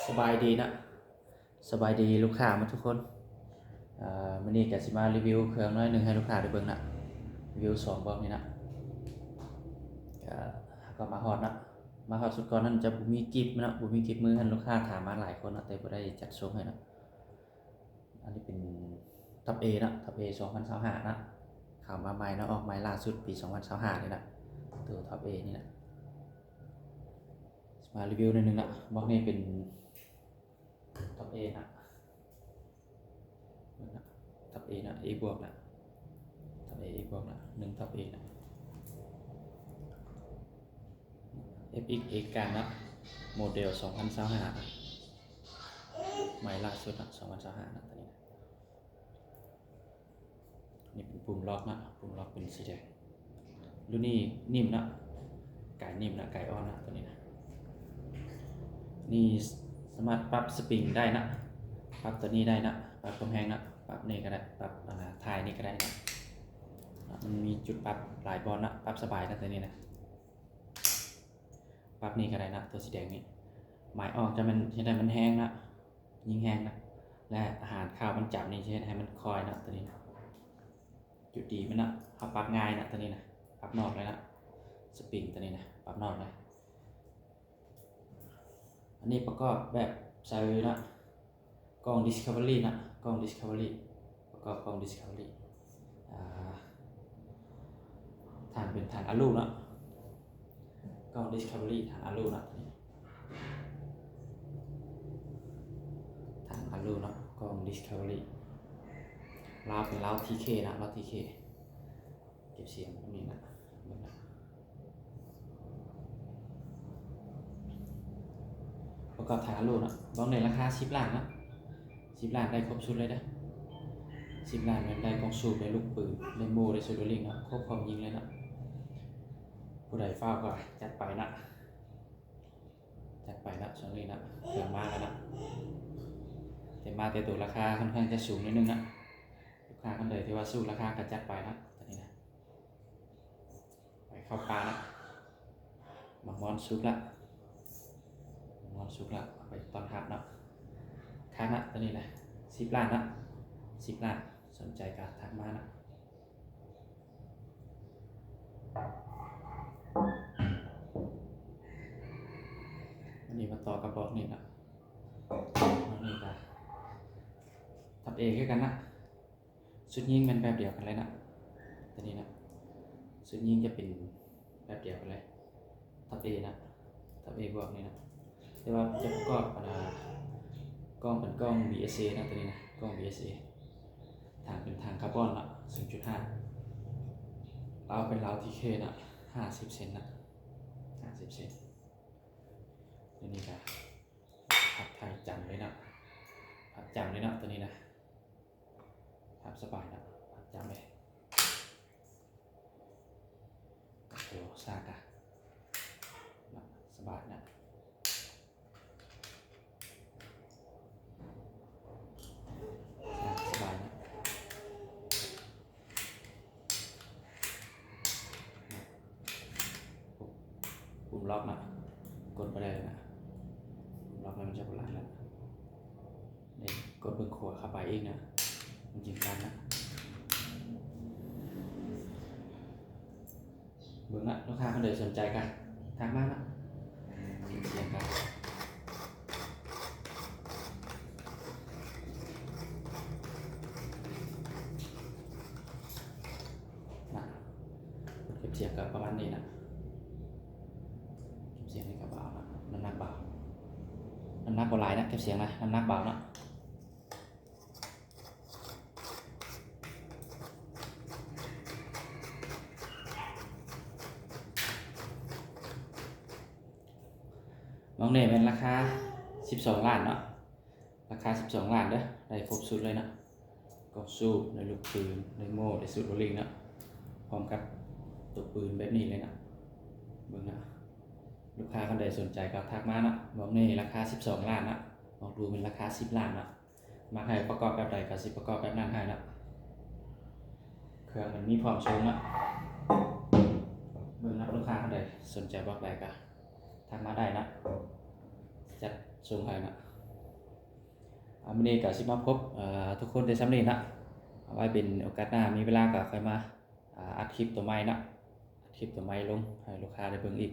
สบายดีนะสบายดีลูกค้ามาทุกคนมื้อนี้ก็สิมารีวิวเครื่องน้อยหนึงให้ลูกค้าได้เบิ่งนะรีวิว2บอกนี่นะก็มาฮอดนะมาฮอดสุดก่อนนั้นจะบ่มีกิฟต์นะบ่มีกิฟต์มือให้ลูกค้าถามมาหลายคนนะแต่บ่ได้จัดส่งให้นะอันนี้เป็นท็อป A นะท็อป A 2025นะข่าวมาใหม่นะออกใหม่ล่าสุดปี2025นี่นะตัวท็อป A นี่นะมารีวิวหนึงนะบอกนี่เป็นท็อป A นะท็อป A นะ A บวกนะท็อป A บวกนะ1ท็อป A นะ FX A กันนะโมเดล2025นะใหม่ล่าสุดนะ2025นะตัวนี้นี่เป็นปุ่มล็อกนะปุ่มล็อกเป็นสีแดงรุ่นนี้นิ่มนะไก่นิ่มนะไก่อ่อนนะตัวนี้นะนี่สามารถปรับสปริงได้นะปรับตัวนี้ได้นะปรับความแรงนะปรับนี่ก็ได้ปรับท้ายนี่ก็ได้นะมันมีจุดปรับหลายบอลนะปรับสบายนะตัวนี้นะปรับนี่ก็ได้นะตัวสีแดงนี่หมายออกจะมันใช้ได้มันแห้งนะยิงแห้งนะและอาหารข้าวมันจับนี่ใช้ให้มันคอยนะตัวนี้นะจุดดีมันนะเขาปรับง่ายนะตัวนี้นะปรับนอกเลยนะสปริงตัวนี้นะปรับนอกเลยอันนี้ประกอบแบบใส่นะกล้อง Discovery นะกล้อง Discovery ประกอบกล้อง Discovery ฐานเป็นฐานอลูนะกล้อง Discovery ฐานอลูนะฐานอลูนะกล้อง Discovery ลาวเป็นลาว TK นะลาว TK เก็บเสียงตรงนี้นะประกอบฐานอลูนะบอกในราคา10 ล้านนะ10 ล้านได้ครบชุดเลยนะ10 ล้านได้กล้องสูบได้ลูกปืนได้โม่ได้โซโลลิงนะครบความยิงเลยนะผู้ใดเฝ้าก็จัดไปนะช่วงนี้นะเพิ่มมากแล้วนะแต่ตัวราคาค่อนข้างจะสูงนิดนึงนะลูกค้าคนใดที่ว่าสู้ราคาก็จัดไปนะตอนนี้นะไปเข้าปลาละมังมอนซุกละไปตอนทับนะค้างนะตอนนี้นะ10 ล้านนะ10 ล้านสนใจก็ทักมานะวันนี้มาต่อกับบล็อกนี่นะนี่นะทับเอคือกันนะชุดยิงเป็นแบบเดียวกันเลยนะตัวนี้นะชุดยิงจะเป็นแบบเดียวกันเลยทับเอนะทับเอบวกนี่นะแต่ว่าจะประกอบกล้องเป็นกล้อง BSA นะตัวนี้นะกล้อง BSA ทางเป็นทางคาร์บอนนะ 0.5 เราเป็นราว TK นะ50 เซนนะ50 เซนตัวนี้นะพับไทยจำเลยนะพับจำเลยนะตัวนี้นะพับสบายนะพับจำเลยโอ้ซากะสบายนะสบายนะปุ่มล็อกนะกดไปเลยนะล็อกแล้วมันจะปลัดแล้วนี่กดเบิ่งขวดเข้าไปเองนะมันจริงกันนะเบิ่งนะลูกค้าคนใดสนใจกันทางบ้านนะเสียงกันนะเก็บเสียงกับประมาณนี้นะเก็บเสียงในกระเป๋านะน้ำหนักเบาน้ำหนักเบาหลายนะเก็บเสียงนะน้ำหนักเบานะน้องเนี่ยเป็นราคา12 ล้านเนาะราคา12 ล้านเด้อได้ครบสุดเลยนะก็สู้ในลูกปืนในโม่ในสุดโรลิงนะพร้อมกับตัวปืนแบบนี้เลยนะเบิ่งนะลูกค้าคนใดสนใจก็ทักมานะบอกนี่ราคา12 ล้านนะบอกดูเป็นราคา10 ล้านนะมาให้ประกอบแบบใดก็สิประกอบแบบนั้นให้นะเครื่องมันมีพร้อมส่งนะเบิ่งนะลูกค้าคนใดสนใจบอกใดก็ทักมาได้นะจัดส่งให้นะ มื้อนี้ก็สิมาพบทุกคนได้ส่ำนี้เนาะเอาไว้เป็นโอกาสหน้ามีเวลาก็ค่อยมาอัดคลิปตัวใหม่เนาะอัดคลิปตัวใหม่ลงให้ลูกค้าได้เบิ่งอีก